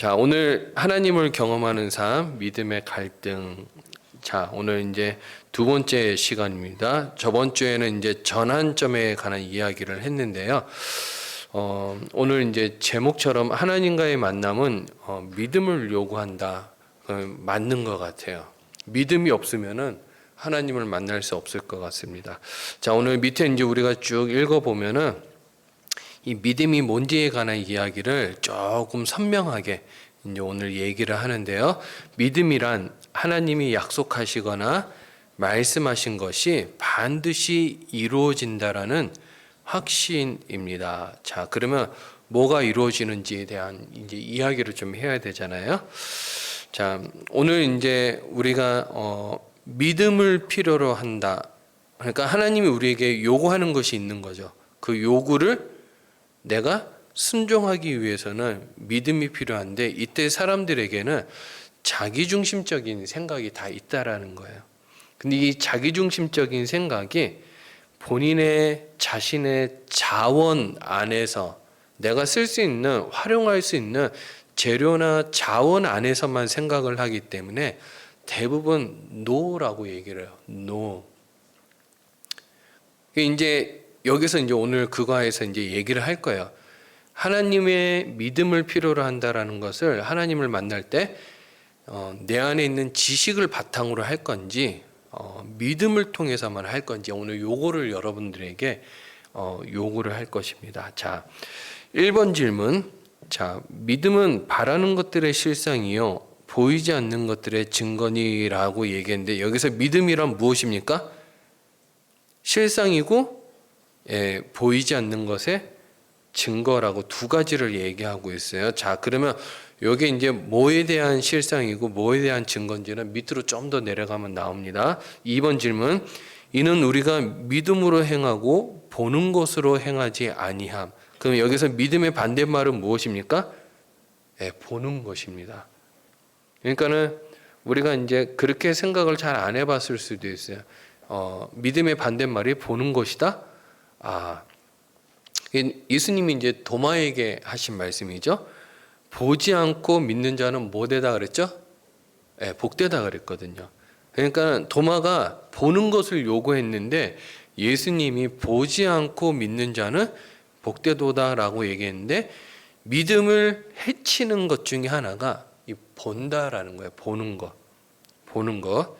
자, 오늘 하나님을 경험하는 삶, 믿음의 갈등. 자, 오늘 이제 두 번째 시간입니다. 저번 주에는 이제 전환점에 관한 이야기를 했는데요. 오늘 이제 제목처럼 하나님과의 만남은 믿음을 요구한다. 맞는 것 같아요. 믿음이 없으면은 하나님을 만날 수 없을 것 같습니다. 자, 오늘 밑에 이제 우리가 쭉 읽어보면은 이 믿음이 뭔지에 관한 이야기를 조금 선명하게 이제 오늘 얘기를 하는데요. 믿음이란 하나님이 약속하시거나 말씀하신 것이 반드시 이루어진다라는 확신입니다. 자, 그러면 뭐가 이루어지는지에 대한 이제 이야기를 좀 해야 되잖아요. 자, 오늘 이제 우리가 믿음을 필요로 한다. 그러니까 하나님이 우리에게 요구하는 것이 있는 거죠. 그 요구를 내가 순종하기 위해서는 믿음이 필요한데, 이때 사람들에게는 자기중심적인 생각이 다 있다라는 거예요. 근데 이 자기중심적인 생각이 본인의 자신의 자원 안에서 내가 쓸 수 있는, 활용할 수 있는 재료나 자원 안에서만 생각을 하기 때문에 대부분 노라고 얘기를 해요. 노. 이제 여기서 이제 오늘 그거에서 이제 얘기를 할 거예요. 하나님의 믿음을 필요로 한다라는 것을 하나님을 만날 때 내 안에 있는 지식을 바탕으로 할 건지 믿음을 통해서만 할 건지 오늘 요거를 여러분들에게 요구를 할 것입니다. 자, 1번 질문. 자, 믿음은 바라는 것들의 실상이요 보이지 않는 것들의 증거니라고 얘기했는데, 여기서 믿음이란 무엇입니까? 실상이고 보이지 않는 것의 증거라고 두 가지를 얘기하고 있어요. 자, 그러면 여기 이제 뭐에 대한 실상이고 뭐에 대한 증거인지는 밑으로 좀 더 내려가면 나옵니다. 2번 질문. 이는 우리가 믿음으로 행하고 보는 것으로 행하지 아니함. 그럼 여기서 믿음의 반대말은 무엇입니까? 보는 것입니다. 그러니까는 우리가 이제 그렇게 생각을 잘 안 해봤을 수도 있어요. 믿음의 반대말이 보는 것이다. 예수님이 이제 도마에게 하신 말씀이죠. 보지 않고 믿는 자는 뭐되다 그랬죠? 복되다 그랬거든요. 그러니까 도마가 보는 것을 요구했는데 예수님이 보지 않고 믿는 자는 복되도다라고 얘기했는데, 믿음을 해치는 것 중에 하나가 이 본다라는 거예요. 보는 것. 보는 것.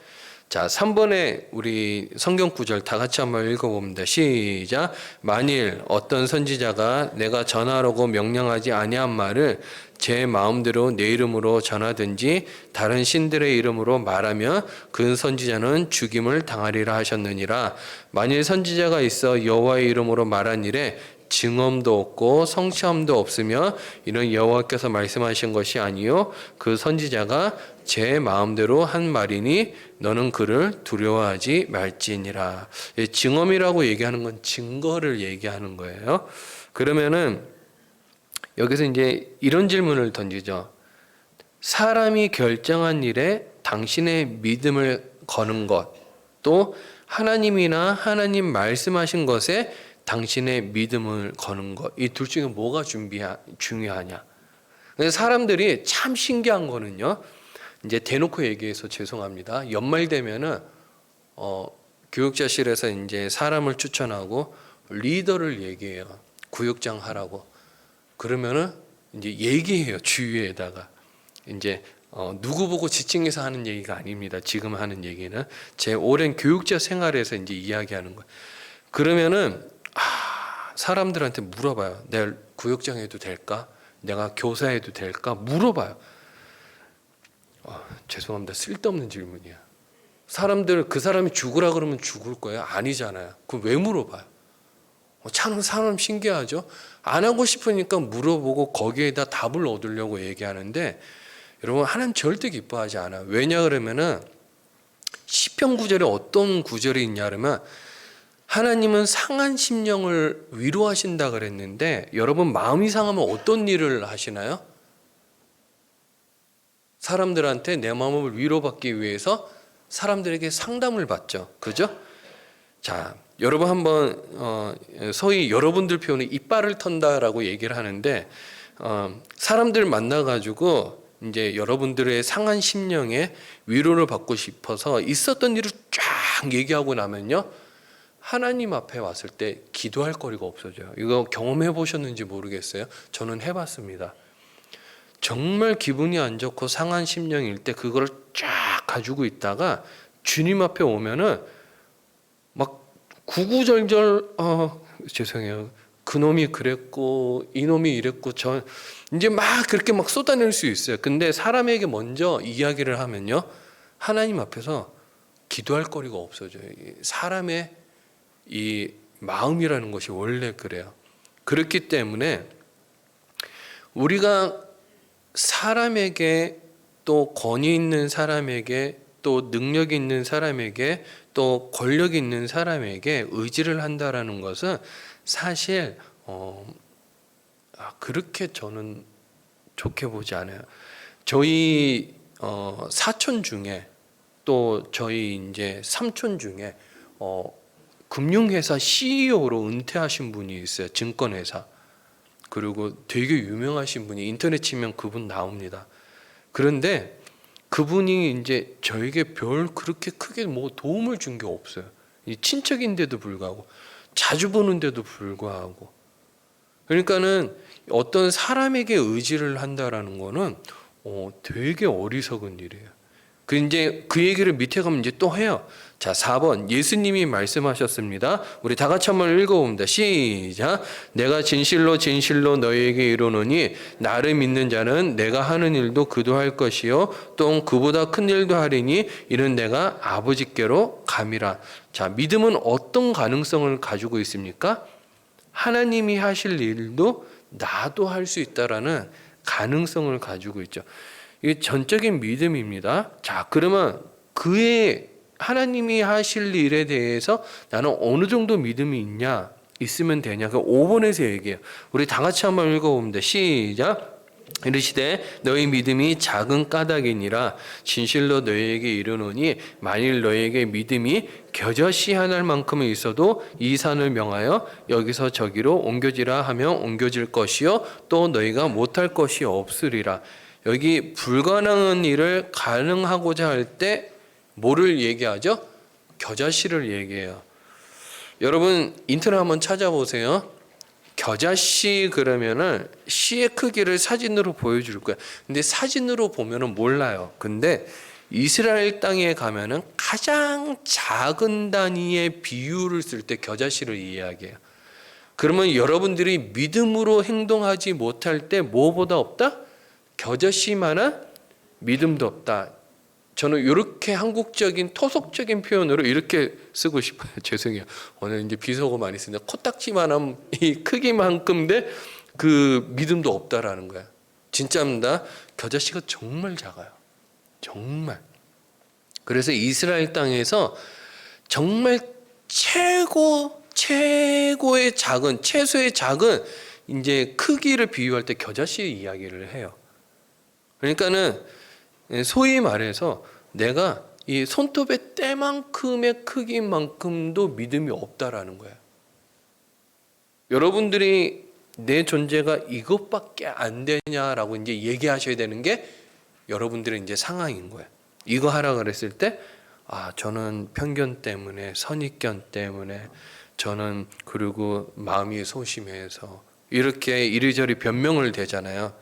자, 3번에 우리 성경 구절 다 같이 한번 읽어봅니다. 시작. 만일 어떤 선지자가 내가 전하라고 명령하지 아니한 말을 제 마음대로 내 이름으로 전하든지 다른 신들의 이름으로 말하면 그 선지자는 죽임을 당하리라 하셨느니라. 만일 선지자가 있어 여호와의 이름으로 말한 일에 증언도 없고 성취함도 없으며 이는 여호와께서 말씀하신 것이 아니요 그 선지자가 제 마음대로 한 말이니 너는 그를 두려워하지 말지니라. 증언이라고 얘기하는 건 증거를 얘기하는 거예요. 그러면은 여기서 이제 이런 질문을 던지죠. 사람이 결정한 일에 당신의 믿음을 거는 것, 또 하나님이나 하나님 말씀하신 것에 당신의 믿음을 거는 것, 이 둘 중에 뭐가 중요하냐? 사람들이 참 신기한 거는요. 이제 대놓고 얘기해서 죄송합니다. 연말 되면은 교육자실에서 이제 사람을 추천하고 리더를 얘기해요. 구역장 하라고. 그러면은 이제 얘기해요. 주위에다가 이제 누구 보고 지칭해서 하는 얘기가 아닙니다. 지금 하는 얘기는 제 오랜 교육자 생활에서 이제 이야기하는 거예요. 그러면은 사람들한테 물어봐요. 내가 구역장 해도 될까? 내가 교사해도 될까? 물어봐요. 죄송합니다. 쓸데없는 질문이야. 사람들 그 사람이 죽으라 그러면 죽을 거예요? 아니잖아요. 그럼 왜 물어봐요? 참 사람 신기하죠? 안 하고 싶으니까 물어보고 거기에다 답을 얻으려고 얘기하는데, 여러분 하나님 절대 기뻐하지 않아요. 왜냐 그러면은 시편 구절에 어떤 구절이 있냐 그러면 하나님은 상한 심령을 위로하신다 그랬는데, 여러분 마음이 상하면 어떤 일을 하시나요? 사람들한테 내 마음을 위로받기 위해서 사람들에게 상담을 받죠. 그죠? 자, 여러분 한번 소위 여러분들 표현이 이빨을 턴다라고 얘기를 하는데 사람들 만나가지고 이제 여러분들의 상한 심령에 위로를 받고 싶어서 있었던 일을 쫙 얘기하고 나면요, 하나님 앞에 왔을 때 기도할 거리가 없어져요. 이거 경험해 보셨는지 모르겠어요. 저는 해봤습니다. 정말 기분이 안 좋고 상한 심령일 때 그걸 쫙 가지고 있다가 주님 앞에 오면은 막 구구절절 죄송해요. 그놈이 그랬고 이놈이 이랬고 저 이제 막 그렇게 막 쏟아낼 수 있어요. 근데 사람에게 먼저 이야기를 하면요, 하나님 앞에서 기도할 거리가 없어져요. 사람의 이 마음이라는 것이 원래 그래요. 그렇기 때문에 우리가 사람에게, 또 권위 있는 사람에게, 또 능력 있는 사람에게, 또 권력 있는 사람에게 의지를 한다라는 것은 사실 그렇게 저는 좋게 보지 않아요. 저희 사촌 중에, 또 저희 이제 삼촌 중에 금융회사 CEO로 은퇴하신 분이 있어요. 증권회사. 그리고 되게 유명하신 분이, 인터넷 치면 그분 나옵니다. 그런데 그분이 이제 저에게 별 그렇게 크게 뭐 도움을 준 게 없어요. 이 친척인데도 불구하고, 자주 보는데도 불구하고. 그러니까는 어떤 사람에게 의지를 한다라는 거는 되게 어리석은 일이에요. 그 이제 그 얘기를 밑에 가면 이제 또 해요. 자, 4번 예수님이 말씀하셨습니다. 우리 다 같이 한번 읽어봅니다. 시작. 내가 진실로 진실로 너희에게 이르노니 나를 믿는 자는 내가 하는 일도 그도 할 것이요 또 그보다 큰 일도 하리니 이는 내가 아버지께로 감이라. 자, 믿음은 어떤 가능성을 가지고 있습니까? 하나님이 하실 일도 나도 할 수 있다라는 가능성을 가지고 있죠. 이게 전적인 믿음입니다. 자, 그러면 그의 하나님이 하실 일에 대해서 나는 어느 정도 믿음이 있으면 되냐? 그 5번에서 얘기해요. 우리 다 같이 한번 읽어봅니다. 시작. 이르시되 너희 믿음이 작은 까닭이니라. 진실로 너희에게 이르노니 만일 너희에게 믿음이 겨자씨 하나일 만큼은 있어도 이 산을 명하여 여기서 저기로 옮겨지라 하면 옮겨질 것이요 또 너희가 못할 것이 없으리라. 여기 불가능한 일을 가능하고자 할 때 뭐를 얘기하죠? 겨자씨를 얘기해요. 여러분 인터넷 한번 찾아보세요. 겨자씨 그러면은 씨의 크기를 사진으로 보여줄 거야. 근데 사진으로 보면은 몰라요. 근데 이스라엘 땅에 가면은 가장 작은 단위의 비율을 쓸 때 겨자씨를 이야기해요. 그러면 여러분들이 믿음으로 행동하지 못할 때 뭐보다 없다? 겨자씨만한 믿음도 없다. 저는 이렇게 한국적인 토속적인 표현으로 이렇게 쓰고 싶어요. 죄송해요. 오늘 이제 비속어 많이 쓰는데 코딱지만한 이 크기만큼인데 그 믿음도 없다라는 거야. 진짜입니다. 겨자씨가 정말 작아요. 정말. 그래서 이스라엘 땅에서 정말 최고의 작은, 최소의 작은 이제 크기를 비유할 때 겨자씨 이야기를 해요. 그러니까는 소위 말해서 내가 이 손톱의 때만큼의 크기만큼도 믿음이 없다라는 거야. 여러분들이 내 존재가 이것밖에 안 되냐라고 이제 얘기하셔야 되는 게 여러분들의 이제 상황인 거야. 이거 하라 그랬을 때, 저는 편견 때문에, 선입견 때문에, 저는 그리고 마음이 소심해서 이렇게 이리저리 변명을 대잖아요.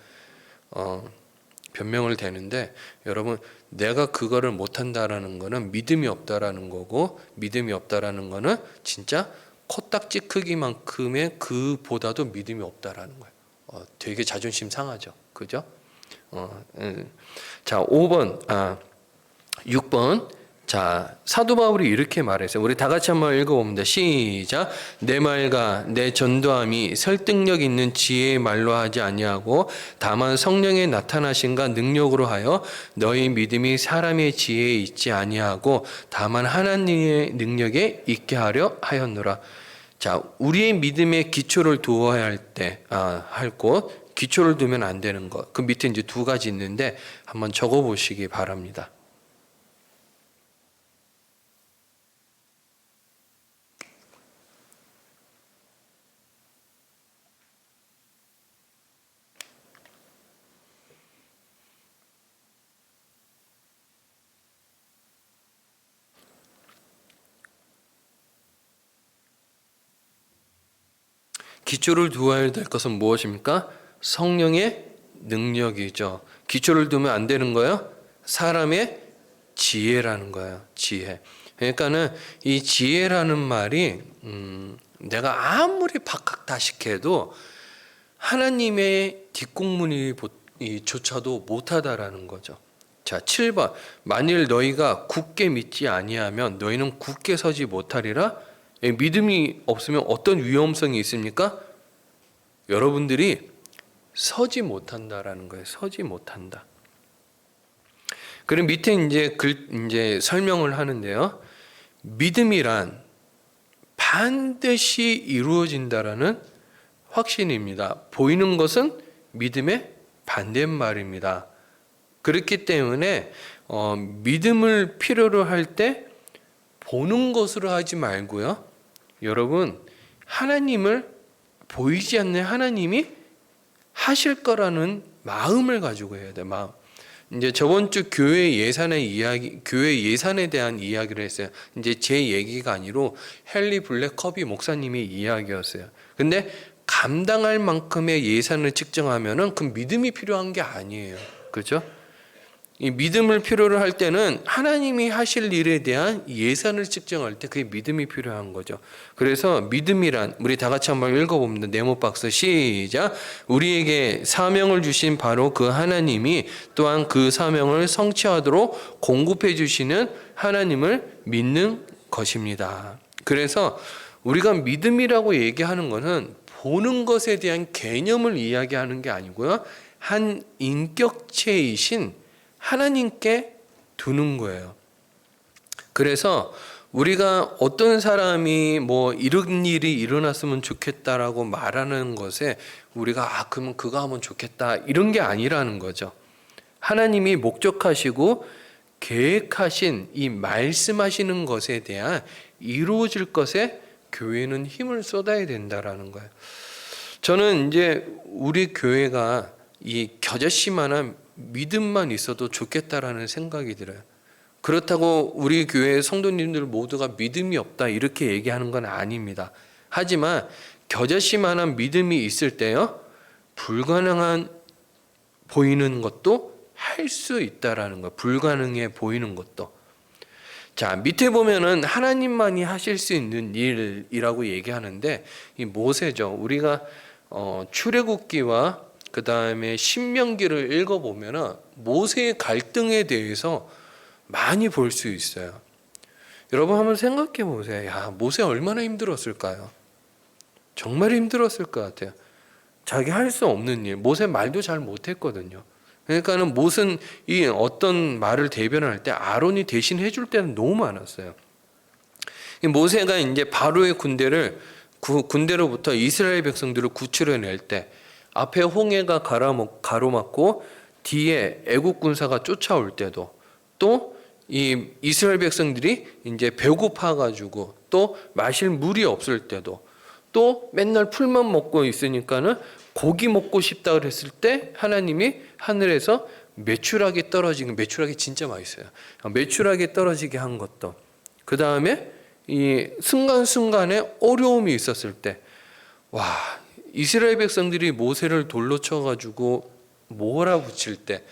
변명을 대는데 여러분 내가 그거를 못한다라는 거는 믿음이 없다라는 거고, 믿음이 없다라는 거는 진짜 코딱지 크기만큼의 그보다도 믿음이 없다라는 거예요. 되게 자존심 상하죠. 그죠? 자, 6번. 자, 사도 바울이 이렇게 말했어요. 우리 다 같이 한번 읽어봅니다. 시작. 내 말과 내 전도함이 설득력 있는 지혜의 말로 하지 아니하고 다만 성령의 나타나심과 능력으로 하여 너희 믿음이 사람의 지혜에 있지 아니하고 다만 하나님의 능력에 있게 하려 하였노라. 자, 우리의 믿음의 기초를 두어야 할 때, 할 곳, 기초를 두면 안 되는 것. 그 밑에 이제 두 가지 있는데 한번 적어 보시기 바랍니다. 기초를 두어야 될 것은 무엇입니까? 성령의 능력이죠. 기초를 두면 안 되는 거예요? 사람의 지혜라는 거예요. 지혜. 그러니까는 이 지혜라는 말이 내가 아무리 박학다식해도 하나님의 뒷공문이 조차도 못하다라는 거죠. 자, 7번. 만일 너희가 굳게 믿지 아니하면 너희는 굳게 서지 못하리라. 믿음이 없으면 어떤 위험성이 있습니까? 여러분들이 서지 못한다라는 거예요. 서지 못한다. 그리고 밑에 이제 설명을 하는데요. 믿음이란 반드시 이루어진다라는 확신입니다. 보이는 것은 믿음의 반대말입니다. 그렇기 때문에 믿음을 필요로 할 때 보는 것으로 하지 말고요. 여러분, 하나님을 보이지 않는 하나님이 하실 거라는 마음을 가지고 해야 돼. 마음. 이제 저번 주 교회 예산에 대한 이야기를 했어요. 이제 제 얘기가 아니로 헨리 블랙커비 목사님의 이야기였어요. 근데 감당할 만큼의 예산을 측정하면은 그 믿음이 필요한 게 아니에요. 그렇죠? 이 믿음을 필요로 할 때는 하나님이 하실 일에 대한 예산을 측정할 때 그게 믿음이 필요한 거죠. 그래서 믿음이란, 우리 다 같이 한번 읽어봅니다. 네모박스 시작. 우리에게 사명을 주신 바로 그 하나님이 또한 그 사명을 성취하도록 공급해 주시는 하나님을 믿는 것입니다. 그래서 우리가 믿음이라고 얘기하는 것은 보는 것에 대한 개념을 이야기하는 게 아니고요. 한 인격체이신 하나님께 두는 거예요. 그래서 우리가 어떤 사람이 뭐 이런 일이 일어났으면 좋겠다라고 말하는 것에 우리가 그러면 그거 하면 좋겠다 이런 게 아니라는 거죠. 하나님이 목적하시고 계획하신 이 말씀하시는 것에 대한 이루어질 것에 교회는 힘을 쏟아야 된다라는 거예요. 저는 이제 우리 교회가 이 겨자씨만한 믿음만 있어도 좋겠다라는 생각이 들어요. 그렇다고 우리 교회 성도님들 모두가 믿음이 없다 이렇게 얘기하는 건 아닙니다. 하지만 겨자씨만한 믿음이 있을 때요, 불가능한 보이는 것도 할 수 있다라는 거예요. 불가능해 보이는 것도. 자, 밑에 보면은 하나님만이 하실 수 있는 일이라고 얘기하는데 이 모세죠. 우리가 출애굽기와 그 다음에 신명기를 읽어보면 모세의 갈등에 대해서 많이 볼 수 있어요. 여러분 한번 생각해 보세요. 야, 모세 얼마나 힘들었을까요? 정말 힘들었을 것 같아요. 자기 할 수 없는 일, 모세 말도 잘 못했거든요. 그러니까는 모세는 이 어떤 말을 대변할 때 아론이 대신 해줄 때는 너무 많았어요. 모세가 이제 바로의 군대로부터 이스라엘 백성들을 구출해낼 때 앞에 홍해가 가로막고 뒤에 애국 군사가 쫓아올 때도 또 이 이스라엘 백성들이 이제 배고파 가지고 또 마실 물이 없을 때도 또 맨날 풀만 먹고 있으니까는 고기 먹고 싶다 그랬을 때 하나님이 하늘에서 메추라기 떨어지는, 메추라기 진짜 맛있어요. 메추라기 떨어지게 한 것도, 그 다음에 이 순간순간에 어려움이 있었을 때, 와, 이스라엘 백성들이 모세를 돌로 쳐가지고 몰아붙일 때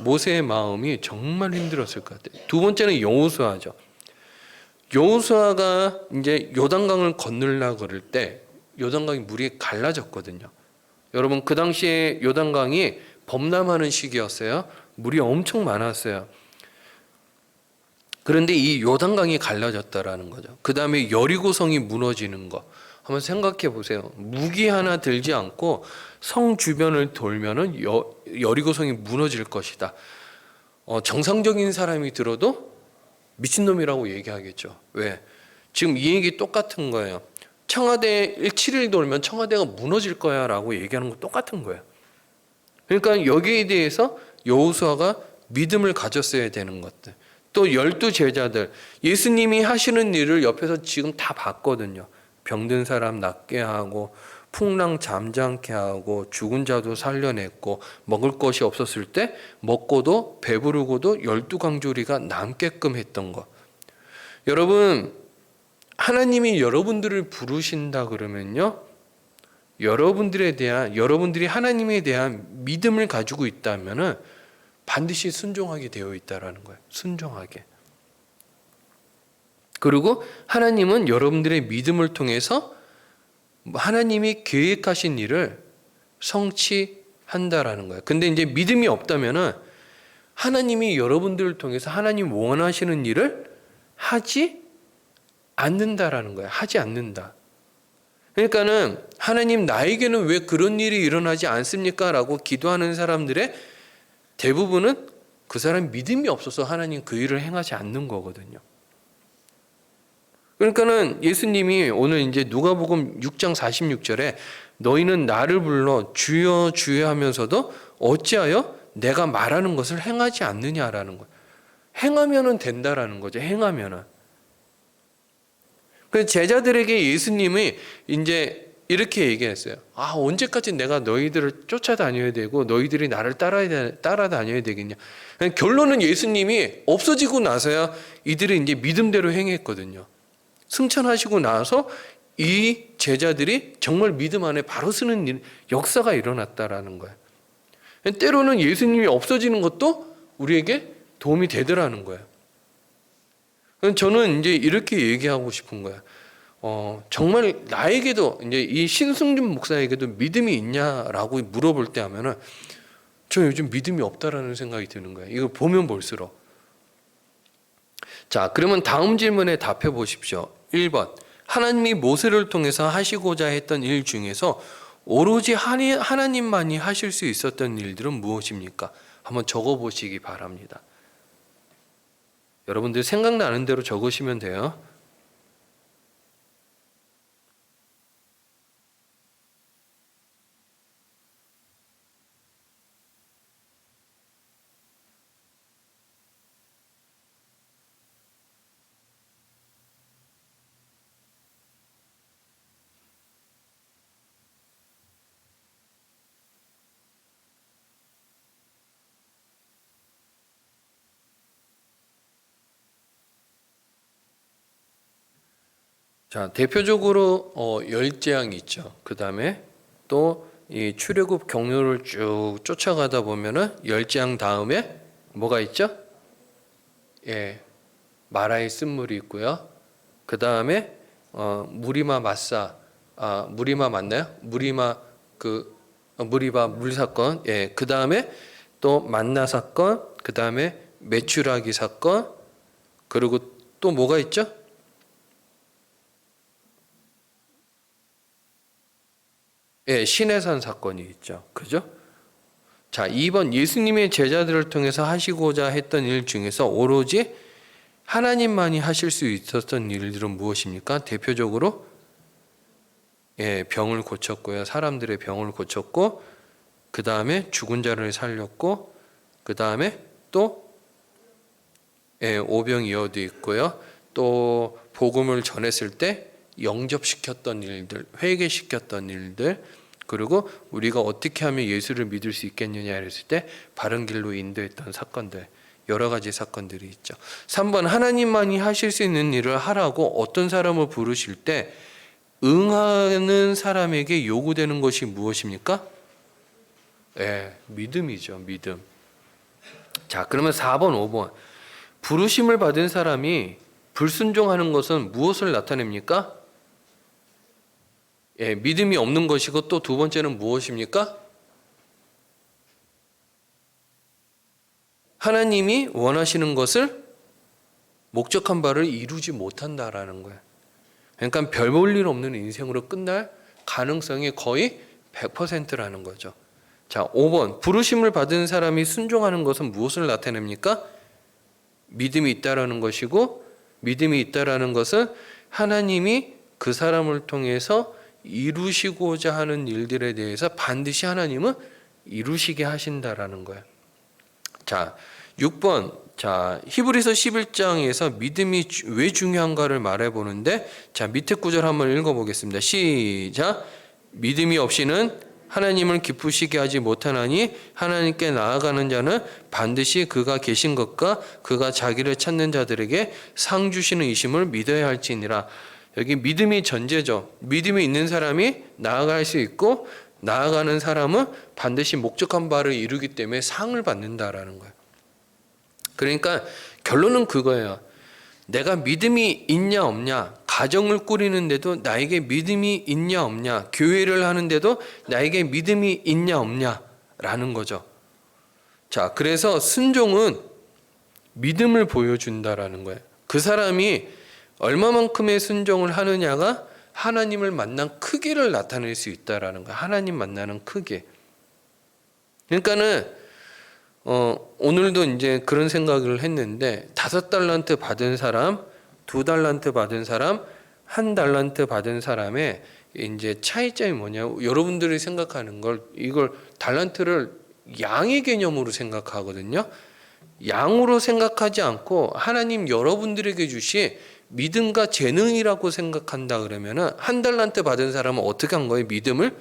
모세의 마음이 정말 힘들었을 것 같아요. 두 번째는 여호수아죠. 여호수아가 이제 요단강을 건너려고 그럴 때 요단강이 물이 갈라졌거든요. 여러분 그 당시에 요단강이 범람하는 시기였어요. 물이 엄청 많았어요. 그런데 이 요단강이 갈라졌다라는 거죠. 그 다음에 여리고성이 무너지는 거 한번 생각해 보세요. 무기 하나 들지 않고 성 주변을 돌면은 여리고성이 무너질 것이다. 정상적인 사람이 들어도 미친놈이라고 얘기하겠죠. 왜? 지금 이 얘기 똑같은 거예요. 청와대 7일 돌면 청와대가 무너질 거야 라고 얘기하는 거 똑같은 거예요. 그러니까 여기에 대해서 여호수아가 믿음을 가졌어야 되는 것들. 또 12 제자들, 예수님이 하시는 일을 옆에서 지금 다 봤거든요. 병든 사람 낫게 하고 풍랑 잠잠케 하고 죽은 자도 살려냈고 먹을 것이 없었을 때 먹고도 배부르고도 12강조리가 남게끔 했던 것. 여러분, 하나님이 여러분들을 부르신다 그러면요, 여러분들이 하나님에 대한 믿음을 가지고 있다면은 반드시 순종하게 되어 있다라는 거예요. 순종하게. 그리고 하나님은 여러분들의 믿음을 통해서 하나님이 계획하신 일을 성취한다라는 거예요. 근데 이제 믿음이 없다면은 하나님이 여러분들을 통해서 하나님 원하시는 일을 하지 않는다라는 거예요. 하지 않는다. 그러니까는 하나님 나에게는 왜 그런 일이 일어나지 않습니까? 라고 기도하는 사람들의 대부분은 그 사람 믿음이 없어서 하나님 그 일을 행하지 않는 거거든요. 그러니까는 예수님이 오늘 이제 누가복음 6장 46절에 너희는 나를 불러 주여 주여 하면서도 어찌하여 내가 말하는 것을 행하지 않느냐라는 거예요. 행하면은 된다라는 거죠. 행하면은. 그래서 제자들에게 예수님이 이제 이렇게 얘기했어요. 언제까지 내가 너희들을 쫓아다녀야 되고 너희들이 나를 따라다녀야 되겠냐. 결론은 예수님이 없어지고 나서야 이들이 이제 믿음대로 행했거든요. 승천하시고 나서 이 제자들이 정말 믿음 안에 바로 서는 일, 역사가 일어났다라는 거예요. 때로는 예수님이 없어지는 것도 우리에게 도움이 되더라는 거예요. 저는 이제 이렇게 얘기하고 싶은 거예요. 정말 나에게도 이제 이 신승준 목사에게도 믿음이 있냐라고 물어볼 때 하면은 저 요즘 믿음이 없다라는 생각이 드는 거예요. 이거 보면 볼수록. 자, 그러면 다음 질문에 답해 보십시오. 1번. 하나님이 모세를 통해서 하시고자 했던 일 중에서 오로지 하나님만이 하실 수 있었던 일들은 무엇입니까? 한번 적어 보시기 바랍니다. 여러분들 생각나는 대로 적으시면 돼요. 자, 대표적으로 열재앙이 있죠. 그 다음에 또 이 출애굽 경로를 쭉 쫓아가다 보면은 열재앙 다음에 뭐가 있죠? 예, 마라의 쓴물이 있고요. 그 다음에 무리마 맞사, 무리마 맞나요? 무리바 물 사건. 예, 그 다음에 또 만나 사건. 그 다음에 메추라기 사건. 그리고 또 뭐가 있죠? 예, 시내산 사건이 있죠. 그죠? 자, 2번 예수님의 제자들을 통해서 하시고자 했던 일 중에서 오로지 하나님만이 하실 수 있었던 일들은 무엇입니까? 대표적으로 예, 병을 고쳤고요. 사람들의 병을 고쳤고 그 다음에 죽은 자를 살렸고 그 다음에 또 예, 오병이어도 있고요. 또 복음을 전했을 때 영접시켰던 일들, 회개시켰던 일들, 그리고 우리가 어떻게 하면 예수를 믿을 수 있겠느냐 했을 때 바른 길로 인도했던 사건들, 여러 가지 사건들이 있죠. 3번 하나님만이 하실 수 있는 일을 하라고 어떤 사람을 부르실 때 응하는 사람에게 요구되는 것이 무엇입니까? 네, 믿음이죠. 믿음. 자, 그러면 4번, 5번 부르심을 받은 사람이 불순종하는 것은 무엇을 나타냅니까? 예, 믿음이 없는 것이고 또 두 번째는 무엇입니까? 하나님이 원하시는 것을 목적한 바를 이루지 못한다라는 거예요. 그러니까 별 볼 일 없는 인생으로 끝날 가능성이 거의 100%라는 거죠. 자, 5번 부르심을 받은 사람이 순종하는 것은 무엇을 나타냅니까? 믿음이 있다라는 것이고 믿음이 있다라는 것은 하나님이 그 사람을 통해서 이루시고자 하는 일들에 대해서 반드시 하나님은 이루시게 하신다라는 거예요. 자, 6번. 자, 히브리서 11장에서 믿음이 왜 중요한가를 말해 보는데 자, 밑에 구절 한번 읽어 보겠습니다. 시작. 믿음이 없이는 하나님을 기쁘시게 하지 못하나니 하나님께 나아가는 자는 반드시 그가 계신 것과 그가 자기를 찾는 자들에게 상 주시는 이심을 믿어야 할지니라. 여기 믿음이 전제죠. 믿음이 있는 사람이 나아갈 수 있고 나아가는 사람은 반드시 목적한 바를 이루기 때문에 상을 받는다라는 거예요. 그러니까 결론은 그거예요. 내가 믿음이 있냐 없냐, 가정을 꾸리는데도 나에게 믿음이 있냐 없냐, 교회를 하는데도 나에게 믿음이 있냐 없냐라는 거죠. 자, 그래서 순종은 믿음을 보여준다라는 거예요. 그 사람이 얼마만큼의 순종을 하느냐가 하나님을 만난 크기를 나타낼 수 있다라는 거예요. 하나님 만나는 크기. 그러니까는 오늘도 이제 그런 생각을 했는데 5달란트 받은 사람, 2달란트 받은 사람, 1달란트 받은 사람의 이제 차이점이 뭐냐? 여러분들이 생각하는 걸 이걸 달란트를 양의 개념으로 생각하거든요. 양으로 생각하지 않고 하나님 여러분들에게 주신 믿음과 재능이라고 생각한다 그러면은 1달란트 받은 사람은 어떻게 한 거예요? 믿음을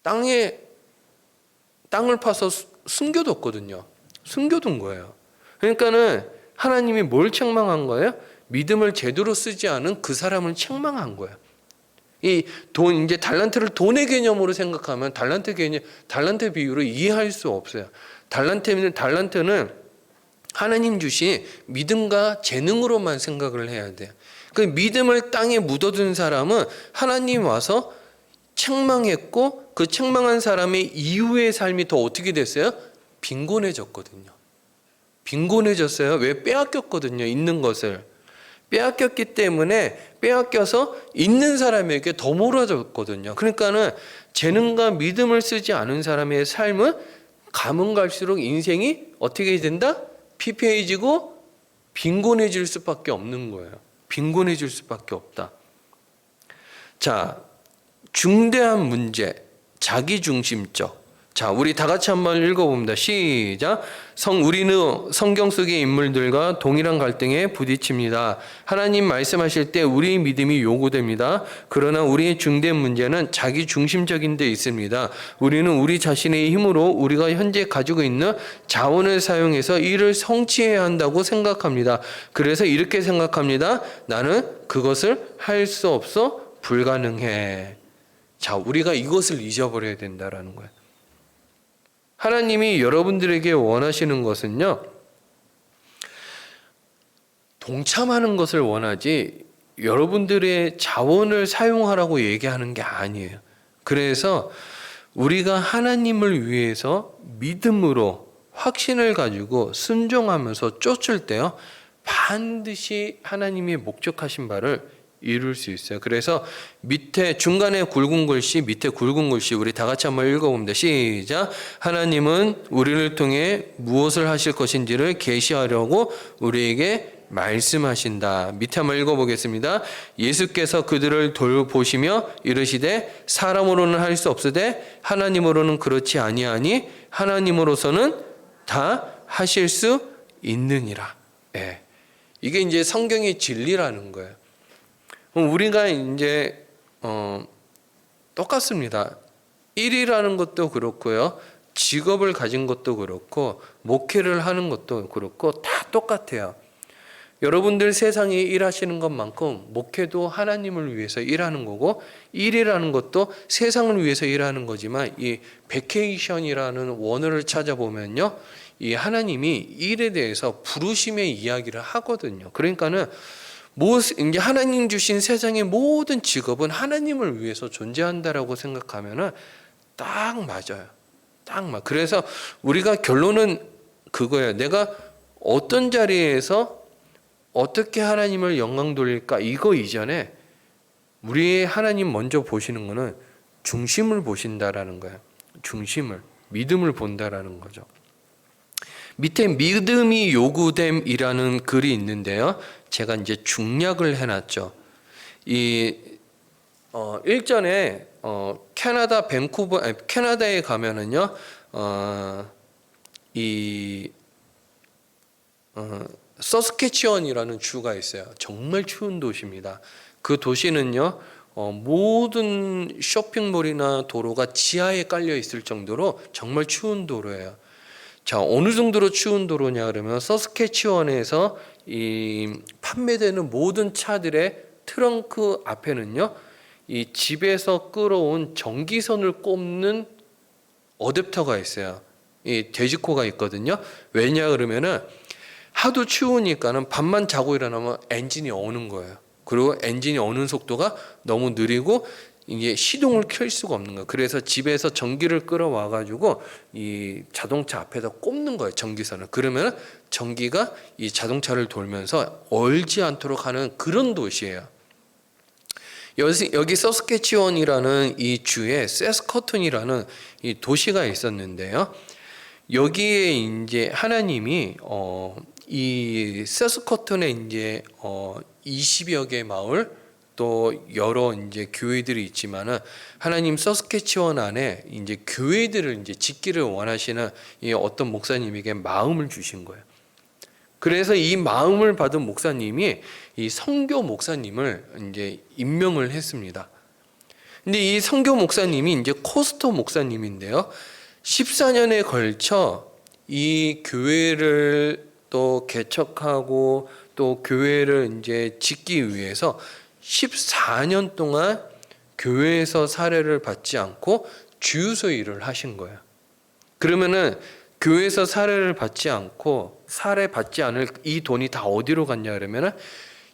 땅을 파서 숨겨뒀거든요. 숨겨둔 거예요. 그러니까는 하나님이 뭘 책망한 거예요? 믿음을 제대로 쓰지 않은 그 사람을 책망한 거예요. 이 돈, 이제 달란트를 돈의 개념으로 생각하면 달란트 비유로 이해할 수 없어요. 달란트는 하나님 주신 믿음과 재능으로만 생각을 해야 돼요. 그 믿음을 땅에 묻어둔 사람은 하나님 와서 책망했고 그 책망한 사람의 이후의 삶이 더 어떻게 됐어요? 빈곤해졌거든요. 빈곤해졌어요. 왜? 빼앗겼거든요. 있는 것을. 빼앗겼기 때문에 빼앗겨서 있는 사람에게 더 몰아졌거든요. 그러니까는 재능과 믿음을 쓰지 않은 사람의 삶은 가면 갈수록 인생이 어떻게 된다? 피폐해지고 빈곤해질 수밖에 없는 거예요. 빈곤해질 수밖에 없다. 자, 중대한 문제, 자기중심적. 자, 우리 다 같이 한번 읽어봅니다. 시작. 우리는 성경 속의 인물들과 동일한 갈등에 부딪힙니다. 하나님 말씀하실 때 우리의 믿음이 요구됩니다. 그러나 우리의 중대한 문제는 자기중심적인 데 있습니다. 우리는 우리 자신의 힘으로 우리가 현재 가지고 있는 자원을 사용해서 이를 성취해야 한다고 생각합니다. 그래서 이렇게 생각합니다. 나는 그것을 할 수 없어 불가능해. 자, 우리가 이것을 잊어버려야 된다라는 거예요. 하나님이 여러분들에게 원하시는 것은요, 동참하는 것을 원하지 여러분들의 자원을 사용하라고 얘기하는 게 아니에요. 그래서 우리가 하나님을 위해서 믿음으로 확신을 가지고 순종하면서 쫓을 때요, 반드시 하나님이 목적하신 바를 이룰 수 있어요. 그래서 밑에 중간에 굵은 글씨, 밑에 굵은 글씨 우리 다 같이 한번 읽어봅니다. 시작. 하나님은 우리를 통해 무엇을 하실 것인지를 계시하려고 우리에게 말씀하신다. 밑에 한번 읽어보겠습니다. 예수께서 그들을 돌보시며 이르시되 사람으로는 할 수 없으되 하나님으로는 그렇지 아니하니 하나님으로서는 다 하실 수 있느니라. 예. 이게 이제 성경의 진리라는 거예요. 우리가 이제 똑같습니다. 일이라는 것도 그렇고요. 직업을 가진 것도 그렇고 목회를 하는 것도 그렇고 다 똑같아요. 여러분들 세상에 일하시는 것만큼 목회도 하나님을 위해서 일하는 거고 일이라는 것도 세상을 위해서 일하는 거지만 이 베케이션이라는 원어를 찾아보면요. 이 하나님이 일에 대해서 부르심의 이야기를 하거든요. 그러니까는 이제 하나님 주신 세상의 모든 직업은 하나님을 위해서 존재한다라고 생각하면은 딱 맞아요. 딱 맞. 그래서 우리가 결론은 그거예요. 내가 어떤 자리에서 어떻게 하나님을 영광 돌릴까? 이거 이전에 우리의 하나님 먼저 보시는 거는 중심을 보신다라는 거예요. 중심을, 믿음을 본다라는 거죠. 밑에 믿음이 요구됨이라는 글이 있는데요. 제가 이제 중략을 해놨죠. 일전에 캐나다에 가면은요, 서스케치원이라는 주가 있어요. 정말 추운 도시입니다. 그 도시는요, 모든 쇼핑몰이나 도로가 지하에 깔려 있을 정도로 정말 추운 도로예요. 자, 어느 정도로 추운 도로냐 그러면 서스케치원에서 이 판매되는 모든 차들의 트렁크 앞에는요, 이 집에서 끌어온 전기선을 꼽는 어댑터가 있어요. 이 돼지코가 있거든요. 왜냐 그러면은 하도 추우니까는 밤만 자고 일어나면 엔진이 어는 거예요. 그리고 엔진이 어는 속도가 너무 느리고 이게 시동을 켤 수가 없는 거예요. 그래서 집에서 전기를 끌어와 가지고 이 자동차 앞에다 꼽는 거예요. 전기선을. 그러면 전기가 이 자동차를 돌면서 얼지 않도록 하는 그런 도시예요. 여기 서스케치원이라는 이 주에 세스커튼이라는 이 도시가 있었는데요. 여기에 이제 하나님이 이 세스커튼에 이제 20여 개 마을 또 여러 이제 교회들이 있지만은 하나님 서스케치원 안에 이제 교회들을 이제 짓기를 원하시는 이 어떤 목사님에게 마음을 주신 거예요. 그래서 이 마음을 받은 목사님이 이 선교 목사님을 이제 임명을 했습니다. 근데 이 선교 목사님이 이제 코스터 목사님인데요. 14년에 걸쳐 이 교회를 또 개척하고 또 교회를 이제 짓기 위해서 14년 동안 교회에서 사례를 받지 않고 주유소 일을 하신 거예요. 그러면은 교회에서 사례를 받지 않고 사례 받지 않을 이 돈이 다 어디로 갔냐 그러면은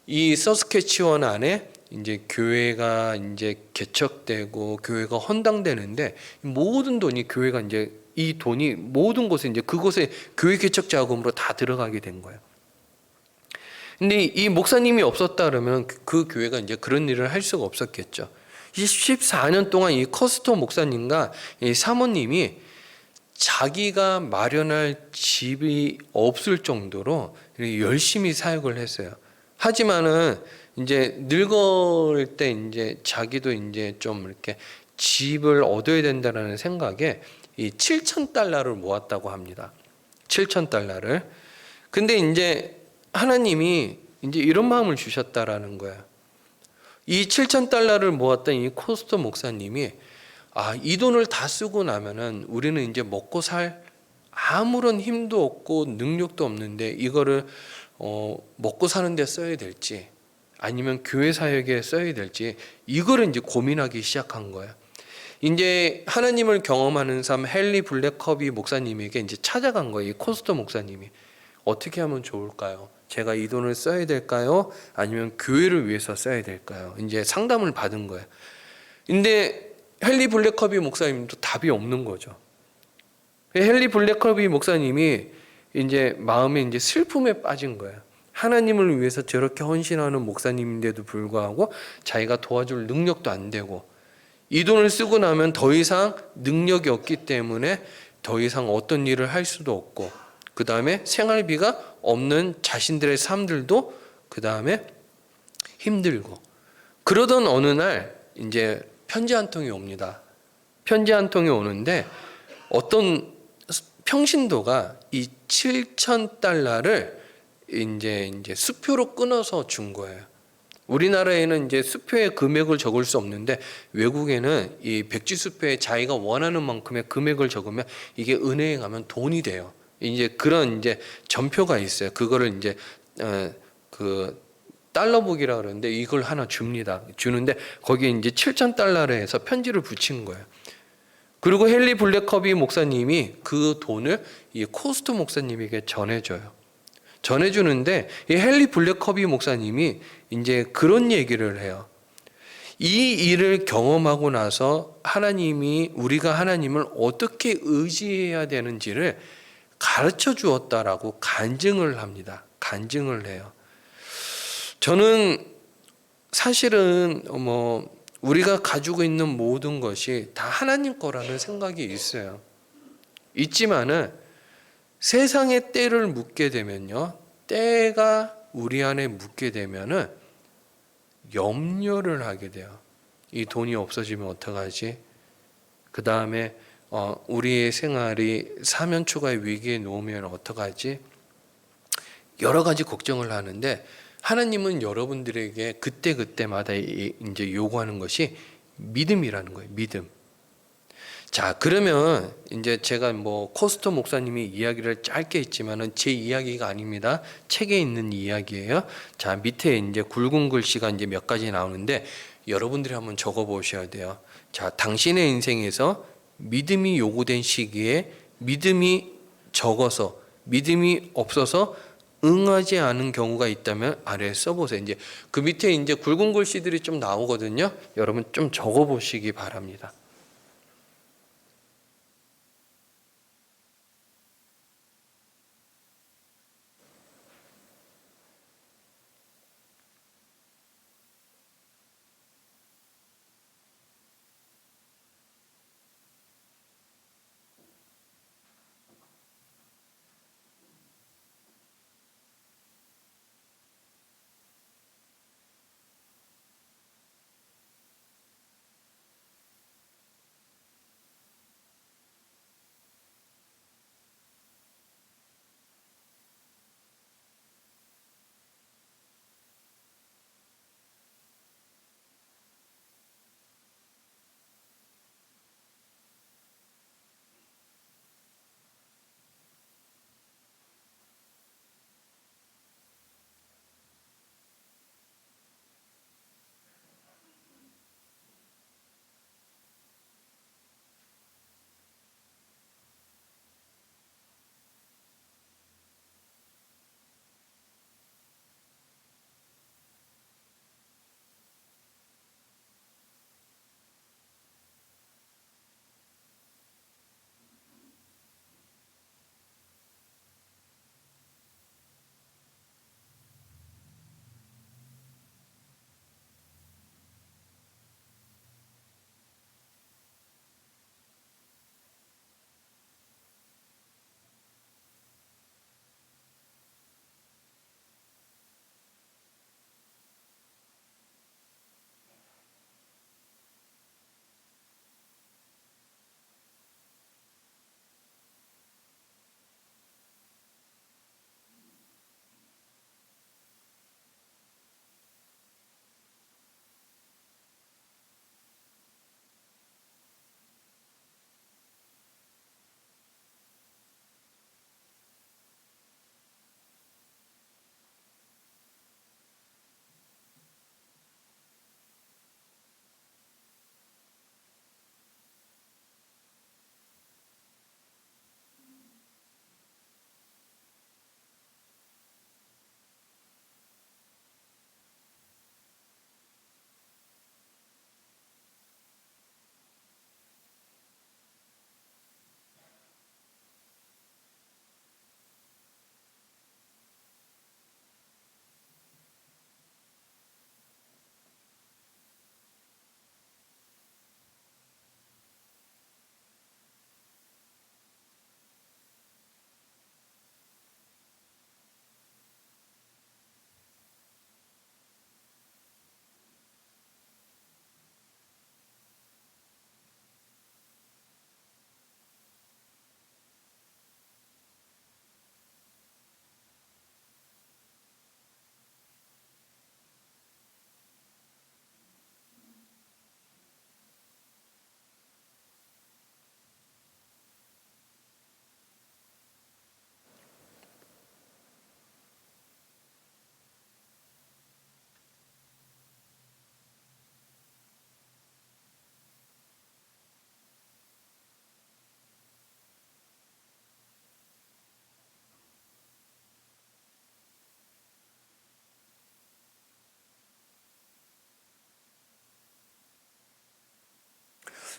이 서스케치원 안에 이제 교회가 이제 개척되고 교회가 헌당되는데 모든 돈이 교회가 이제 이 돈이 모든 곳에 이제 그곳에 교회 개척 자금으로 다 들어가게 된 거예요. 근데 이 목사님이 없었다 그러면 그 교회가 이제 그런 일을 할 수가 없었겠죠. 14년 동안 이 커스터 목사님과 이 사모님이 자기가 마련할 집이 없을 정도로 열심히 사역을 했어요. 하지만은 이제 늙을 때 이제 자기도 이제 좀 이렇게 집을 얻어야 된다라는 생각에 이 7,000달러를 모았다고 합니다. 7,000달러를. 근데 이제 하나님이 이제 이런 마음을 주셨다라는 거예요. 이 7,000달러를 모았던 이 코스터 목사님이 이 돈을 다 쓰고 나면은 우리는 이제 먹고 살 아무런 힘도 없고 능력도 없는데 이거를 먹고 사는 데 써야 될지 아니면 교회 사역에 써야 될지 이거를 이제 고민하기 시작한 거예요. 이제 하나님을 경험하는 삶 헨리 블랙커비 목사님에게 이제 찾아간 거예요. 이 코스터 목사님이 어떻게 하면 좋을까요? 제가 이 돈을 써야 될까요? 아니면 교회를 위해서 써야 될까요? 이제 상담을 받은 거예요. 근데 헨리 블랙커비 목사님도 답이 없는 거죠. 헨리 블랙커비 목사님이 이제 마음에 이제 슬픔에 빠진 거예요. 하나님을 위해서 저렇게 헌신하는 목사님인데도 불구하고 자기가 도와줄 능력도 안 되고 이 돈을 쓰고 나면 더 이상 능력이 없기 때문에 더 이상 어떤 일을 할 수도 없고 그 다음에 생활비가 없는 자신들의 삶들도 그 다음에 힘들고 그러던 어느 날 이제 편지 한 통이 옵니다. 편지 한 통이 오는데 어떤 평신도가 이 7,000달러를 이제 수표로 끊어서 준 거예요. 우리나라에는 이제 수표의 금액을 적을 수 없는데 외국에는 이 백지 수표에 자기가 원하는 만큼의 금액을 적으면 이게 은행에 가면 돈이 돼요. 이제 그런 이제 전표가 있어요. 그거를 이제 그 달러북이라 그러는데 이걸 하나 줍니다. 주는데 거기에 이제 7,000달러를 해서 편지를 붙인 거예요. 그리고 헨리 블랙커비 목사님이 그 돈을 이 코스트 목사님에게 전해줘요. 전해주는데 이 헨리 블랙커비 목사님이 이제 그런 얘기를 해요. 이 일을 경험하고 나서 하나님이 우리가 하나님을 어떻게 의지해야 되는지를 가르쳐 주었다라고 간증을 합니다. 간증을 해요. 저는 사실은 우리가 가지고 있는 모든 것이 다 하나님 거라는 생각이 있어요. 있지만은 세상의 때를 묻게 되면요. 때가 우리 안에 묻게 되면은 염려를 하게 돼요. 이 돈이 없어지면 어떡하지? 그 다음에 우리의 생활이 사면초가의 위기에 놓으면 어떡하지? 여러 가지 걱정을 하는데 하나님은 여러분들에게 그때마다 이제 요구하는 것이 믿음이라는 거예요. 믿음. 자, 그러면 이제 제가 뭐 코스토 목사님이 이야기를 짧게 했지만은 제 이야기가 아닙니다. 책에 있는 이야기예요. 자, 밑에 이제 굵은 글씨가 이제 몇 가지 나오는데 여러분들이 한번 적어 보셔야 돼요. 자, 당신의 인생에서 믿음이 요구된 시기에 믿음이 적어서 믿음이 없어서 응하지 않은 경우가 있다면 아래에 써보세요. 이제 그 밑에 이제 굵은 글씨들이 좀 나오거든요. 여러분 좀 적어 보시기 바랍니다.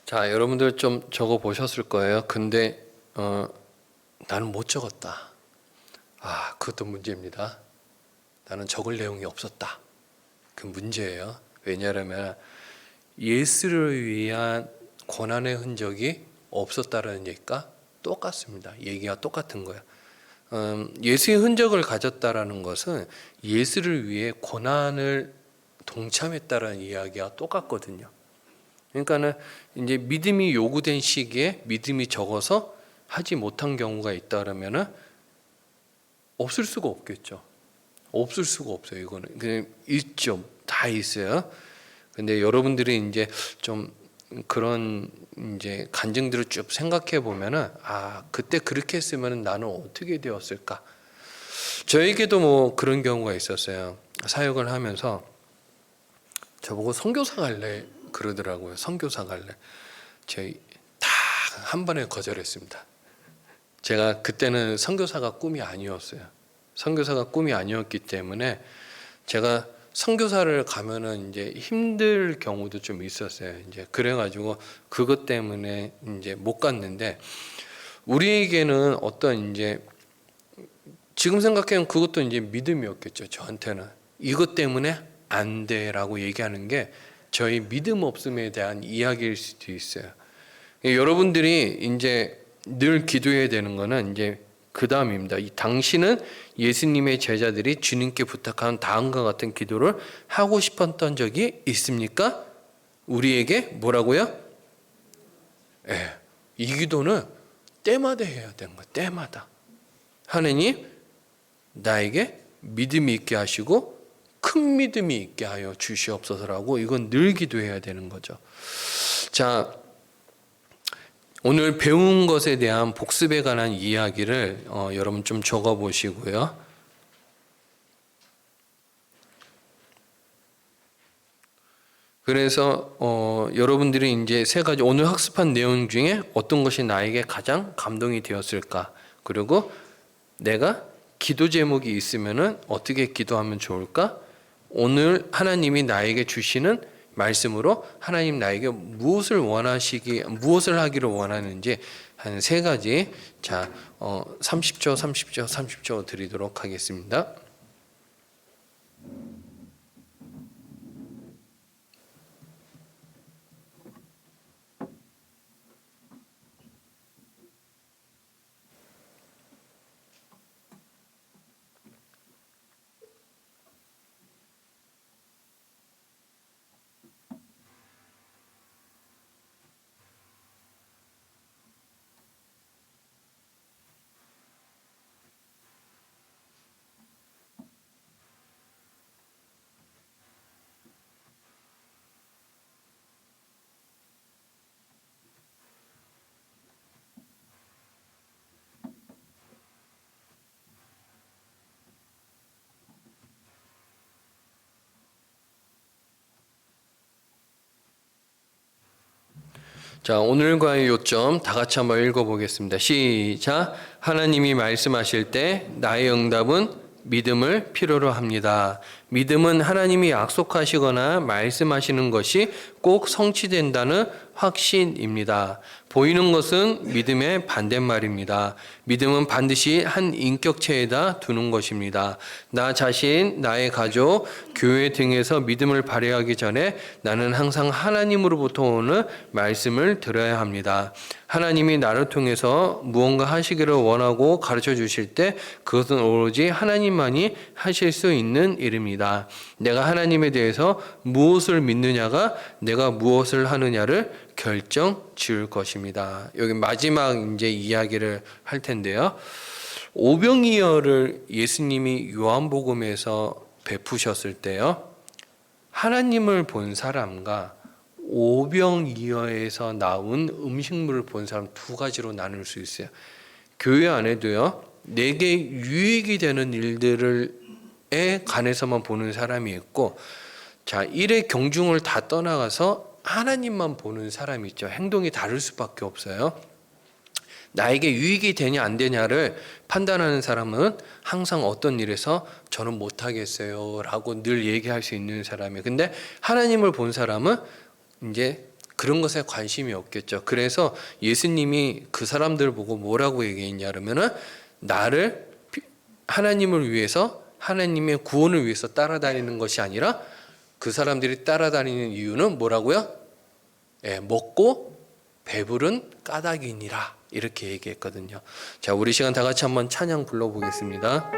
자, 여러분들 좀 적어 보셨을 거예요. 근데 나는 못 적었다. 아, 그것도 문제입니다. 나는 적을 내용이 없었다. 그 문제예요. 왜냐하면 예수를 위한 고난의 흔적이 없었다라는 얘기가 똑같습니다. 얘기가 똑같은 거예요. 예수의 흔적을 가졌다라는 것은 예수를 위해 고난을 동참했다라는 이야기가 똑같거든요. 그러니까는 이제 믿음이 요구된 시기에 믿음이 적어서 하지 못한 경우가 있다 그러면은 없을 수가 없겠죠. 없을 수가 없어요. 이거는 그냥 있죠. 다 있어요. 근데 여러분들이 이제 좀 그런 이제 간증들을 쭉 생각해 보면은 그때 그렇게 했으면 나는 어떻게 되었을까? 저에게도 뭐 그런 경우가 있었어요. 사역을 하면서 저보고 선교사 갈래 그러더라고요. 선교사 갈래. 저희 다 한 번에 거절했습니다. 제가 그때는 선교사가 꿈이 아니었어요. 선교사가 꿈이 아니었기 때문에 제가 선교사를 가면은 이제 힘들 경우도 좀 있었어요. 이제 그래가지고 그것 때문에 이제 못 갔는데, 우리에게는 어떤 이제 지금 생각하면 그것도 이제 믿음이었겠죠. 저한테는 이것 때문에 안 돼라고 얘기하는 게 저희 믿음 없음에 대한 이야기일 수도 있어요. 여러분들이 이제 늘 기도해야 되는 거는 이제 그 다음입니다. 당신은 예수님의 제자들이 주님께 부탁한 다음과 같은 기도를 하고 싶었던 적이 있습니까? 우리에게 뭐라고요? 이 기도는 때마다 해야 되는 거예요. 때마다. 하느님, 나에게 믿음이 있게 하시고 큰 믿음이 있게 하여 주시옵소서라고, 이건 늘 기도해야 되는 거죠. 자, 오늘 배운 것에 대한 복습에 관한 이야기를 여러분 좀 적어 보시고요. 그래서 여러분들이 이제 세 가지 오늘 학습한 내용 중에 어떤 것이 나에게 가장 감동이 되었을까? 그리고 내가 기도 제목이 있으면은 어떻게 기도하면 좋을까? 오늘 하나님이 나에게 주시는 말씀으로 하나님 나에게 무엇을 하기를 원하는지 한 세 가지, 자, 30초 드리도록 하겠습니다. 자, 오늘과의 요점 다 같이 한번 읽어보겠습니다. 시작. 하나님이 말씀하실 때 나의 응답은 믿음을 필요로 합니다. 믿음은 하나님이 약속하시거나 말씀하시는 것이 꼭 성취된다는 확신입니다. 보이는 것은 믿음의 반대말입니다. 믿음은 반드시 한 인격체에다 두는 것입니다. 나 자신, 나의 가족, 교회 등에서 믿음을 발휘하기 전에 나는 항상 하나님으로부터 오는 말씀을 들어야 합니다. 하나님이 나를 통해서 무언가 하시기를 원하고 가르쳐 주실 때 그것은 오로지 하나님만이 하실 수 있는 일입니다. 내가 하나님에 대해서 무엇을 믿느냐가 내가 무엇을 하느냐를 결정 지을 것입니다. 여기 마지막 이제 이야기를 할 텐데요. 오병이어를 예수님이 요한복음에서 베푸셨을 때요, 하나님을 본 사람과 오병이어에서 나온 음식물을 본 사람 두 가지로 나눌 수 있어요. 교회 안에도요, 내게 유익이 되는 일들에 관해서만 보는 사람이 있고, 자, 일의 경중을 다 떠나가서 하나님만 보는 사람이 있죠. 행동이 다를 수밖에 없어요. 나에게 유익이 되냐 안 되냐를 판단하는 사람은 항상 어떤 일에서 저는 못하겠어요 라고 늘 얘기할 수 있는 사람이에요. 근데 하나님을 본 사람은 이제 그런 것에 관심이 없겠죠. 그래서 예수님이 그 사람들 보고 뭐라고 얘기했냐 그러면은, 나를 하나님을 위해서, 하나님의 구원을 위해서 따라다니는 것이 아니라 그 사람들이 따라다니는 이유는 뭐라고요? 먹고 배부른 까닭이니라, 이렇게 얘기했거든요. 자, 우리 시간 다 같이 한번 찬양 불러보겠습니다.